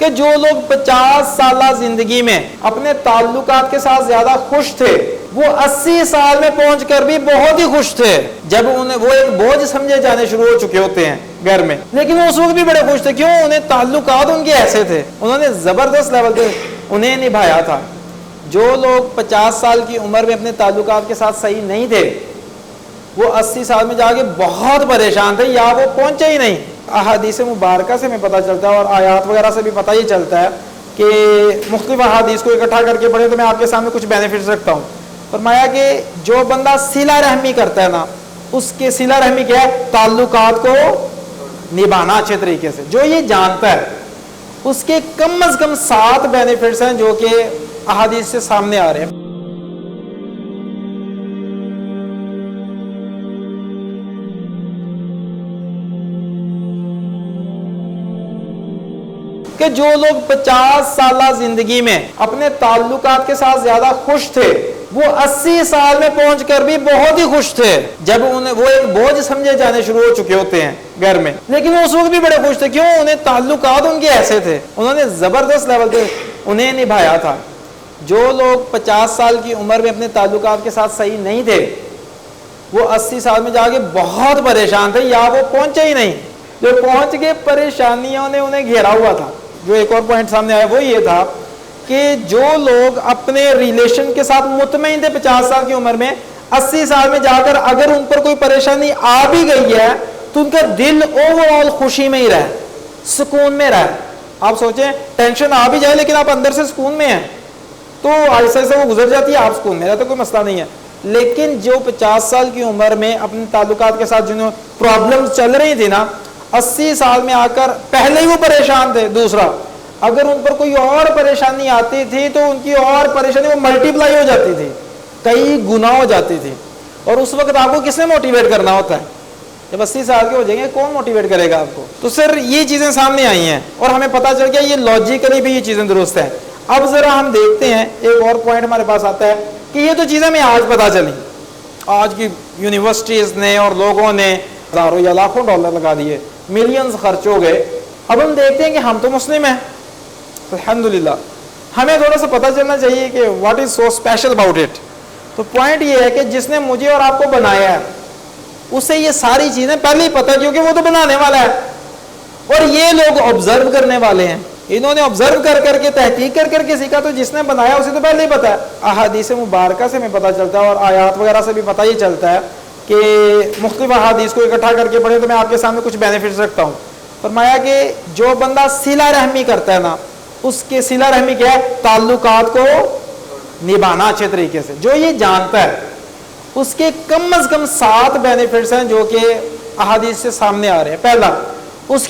کہ جو لوگ 50 سالہ زندگی میں اپنے تعلقات کے ساتھ زیادہ خوش تھے وہ 80 سال میں پہنچ کر بھی بہت ہی خوش تھے، جب انہیں وہ ایک بوجھ سمجھے جانے شروع ہو چکے ہوتے ہیں گھر میں، لیکن وہ اس وقت بھی بڑے خوش تھے۔ کیوں؟ انہیں تعلقات ان کے ایسے تھے، انہوں نے زبردست لیول پہ انہیں نبھایا تھا۔ جو لوگ 50 سال کی عمر میں اپنے تعلقات کے ساتھ صحیح نہیں تھے وہ 80 سال میں جا کے بہت پریشان تھے یا وہ پہنچے ہی نہیں۔ احادیث مبارکہ سے ہمیں پتہ چلتا ہے اور آیات وغیرہ سے بھی پتہ ہی چلتا ہے کہ مختلف احادیث کو اکٹھا کر کے پڑھیں تو میں آپ کے سامنے کچھ بینیفٹس رکھتا ہوں۔ فرمایا کہ جو بندہ صلہ رحمی کرتا ہے نا، اس کے صلہ رحمی کیا ہے؟ تعلقات کو نبھانا اچھے طریقے سے۔ جو یہ جانتا ہے اس کے کم از کم 7 بینیفٹس ہیں جو کہ احادیث سے سامنے آ رہے ہیں۔ کہ جو لوگ 50 سالہ زندگی میں اپنے تعلقات کے ساتھ زیادہ خوش تھے وہ 80 سال میں پہنچ کر بھی بہت ہی خوش تھے، جب انہیں وہ ایک بوجھ سمجھے جانے شروع ہو چکے ہوتے ہیں گھر میں، لیکن وہ اس وقت بھی بڑے خوش تھے۔ کیوں؟ انہیں تعلقات ان کے ایسے تھے، انہوں نے زبردست لیول پہ انہیں نبھایا تھا۔ جو لوگ 50 سال کی عمر میں اپنے تعلقات کے ساتھ صحیح نہیں تھے وہ 80 سال میں جا کے بہت پریشان تھے یا وہ پہنچے ہی نہیں۔ جو پہنچ کے پریشانیوں نے انہیں گھیرا ہوا تھا۔ جو ایک اور پوائنٹ سامنے آیا وہ یہ تھا کہ جو لوگ اپنے ریلیشن کے ساتھ مطمئن تھے 50 سال کی عمر میں، 80 سال میں جا کر اگر ان پر کوئی پریشانی آ بھی گئی ہے تو ان کا دل اوور آل خوشی میں ہی رہے، سکون میں رہے۔ آپ سوچیں ٹینشن آ بھی جائے لیکن آپ اندر سے سکون میں ہیں تو آہستہ آہستہ وہ گزر جاتی ہے، آپ سکون میں رہتے، کوئی مسئلہ نہیں ہے۔ لیکن جو 50 سال کی عمر میں اپنے تعلقات کے ساتھ جنہوں پرابلم چل رہی تھی نا، 80 سال میں آ کر پہلے ہی وہ پریشان تھے۔ دوسرا، اگر ان پر کوئی اور پریشانی آتی تھی تو ان کی اور پریشانی وہ ملٹیپلائی ہو جاتی تھی، کئی گنا ہو جاتی تھی۔ اور اس وقت آپ کو کس نے موٹیویٹ کرنا ہوتا ہے؟ جب 80 سال کے ہو جائیں گے کون موٹیویٹ کرے گا آپ کو؟ تو سر یہ چیزیں سامنے آئی ہیں اور ہمیں پتہ چل گیا یہ لاجیکلی بھی یہ چیزیں درست ہیں۔ اب ذرا ہم دیکھتے ہیں ایک اور پوائنٹ ہمارے پاس آتا ہے کہ یہ تو چیزیں ہمیں آج پتہ چلی، آج کی یونیورسٹیز نے اور لوگوں نے ہزاروں یا لاکھوں ڈالر لگا دیے، ملینز خرچ ہو گئے۔ اب ہم دیکھتے ہیں کہ ہم تو مسلم ہیں الحمدللہ، ہمیں تھوڑا سا پتہ چلنا چاہیے کہ what is so special about it. تو پوائنٹ یہ ہے کہ جس نے مجھے اور آپ کو بنایا ہے اسے یہ ساری چیزیں پہلے ہی پتہ ہے کیونکہ وہ تو بنانے والا ہے، اور یہ لوگ آبزرو کرنے والے ہیں، انہوں نے آبزرو کر کر کے تحقیق کر کر کے سیکھا، تو جس نے بنایا اسے تو پہلے ہی پتہ ہے۔ احادیث مبارکہ سے ہمیں پتہ چلتا ہے اور آیات وغیرہ سے بھی پتہ ہی چلتا ہے کہ مختلف احادیث کو اکٹھا کر کے پڑھیں تو میں آپ کے سامنے کچھ بینیفٹس رکھتا ہوں۔ فرمایا کہ جو بندہ صلہ رحمی کرتا ہے نا، اس کے صلہ رحمی کیا ہے؟ تعلقات کو نبھانا اچھے طریقے سے۔ جو یہ جانتا ہے اس کے کم از کم 7 بینیفٹس ہیں جو کہ احادیث سے سامنے آ رہے ہیں۔ پہلا، اس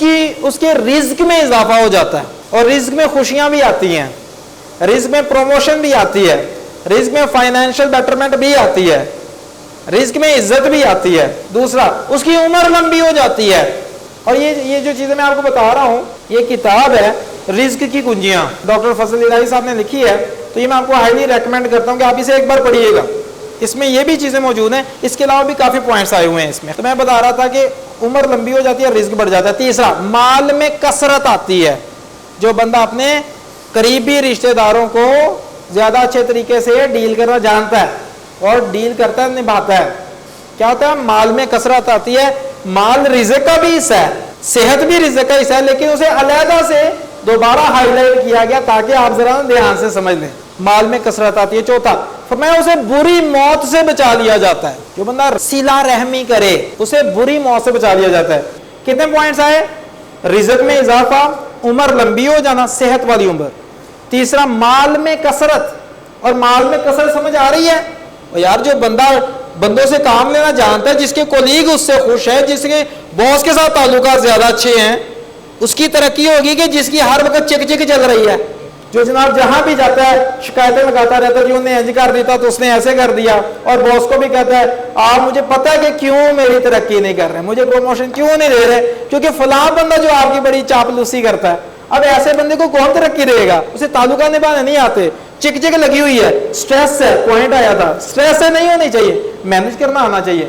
کے رزق میں اضافہ ہو جاتا ہے، اور رزق میں خوشیاں بھی آتی ہیں، رزق میں پروموشن بھی آتی ہے، رزق میں فائنینشیل بیٹرمنٹ بھی آتی ہے، رزق میں عزت بھی آتی ہے۔ دوسرا، اس کی عمر لمبی ہو جاتی ہے۔ اور یہ جو چیزیں میں آپ کو بتا رہا ہوں، یہ کتاب ہے رزق کی کنجیاں، ڈاکٹر فضل الہی صاحب نے لکھی ہے، تو یہ میں آپ کو ہائیلی ریکمینڈ کرتا ہوں کہ آپ اسے ایک بار پڑھیے گا۔ اس میں یہ بھی چیزیں موجود ہیں، اس کے علاوہ بھی کافی پوائنٹس آئے ہوئے ہیں اس میں۔ تو میں بتا رہا تھا کہ عمر لمبی ہو جاتی ہے، رزق بڑھ جاتا ہے۔ تیسرا، مال میں کثرت آتی ہے۔ جو بندہ اپنے قریبی رشتہ داروں کو زیادہ اچھے طریقے سے ڈیل کرنا جانتا ہے اور ڈیل کرتا ہے، نبھاتا ہے، کیا ہوتا ہے؟ مال میں کثرت آتی ہے۔ مال رزق کا بھی حصہ ہے، صحت بھی رزق کا حصہ ہے، لیکن اسے علیحدہ سے دوبارہ ہائی لائٹ کیا گیا تاکہ آپ ذرا دھیان سے سمجھ لیں۔ مال میں کثرت آتی ہے۔ چوتھا، فرمایا اسے بری موت سے بچا لیا جاتا ہے۔ جو بندہ صلہ رحمی کرے اسے بری موت سے بچا لیا جاتا ہے۔ کتنے پوائنٹس آئے؟ رزق میں اضافہ، عمر لمبی ہو جانا، صحت والی عمر۔ تیسرا، مال میں کثرت، اور مال میں کثرت سمجھ آ رہی ہے؟ اور یار جو بندہ بندوں سے کام لینا جانتا ہے، جس کے کولیگ اس سے خوش ہے، جس کے باس کے ساتھ تعلقات زیادہ اچھے ہیں، اس کی ترقی ہوگی کہ جس کی ہر وقت چک چک چل رہی ہے، جو جناب جہاں بھی جاتا ہے شکایتیں لگاتا رہتا ہے کہ انہوں نے ایسے کر دیتا تو اس نے ایسے کر دیا، اور باس کو بھی کہتا ہے آپ مجھے پتہ ہے کہ کیوں میری ترقی نہیں کر رہے، مجھے پروموشن کیوں نہیں دے رہے، کیونکہ فلاں بندہ جو آپ کی بڑی چاپلوسی کرتا ہے۔ اب ایسے بندے کو کون ترقی دے گا؟ اسے تعلقات نبھانے نہیں آتے، چک چک لگی ہوئی ہے، سٹریس ہے، پوائنٹ آیا تھا، سٹریس سے نہیں ہونی چاہیے، مینج کرنا آنا چاہیے۔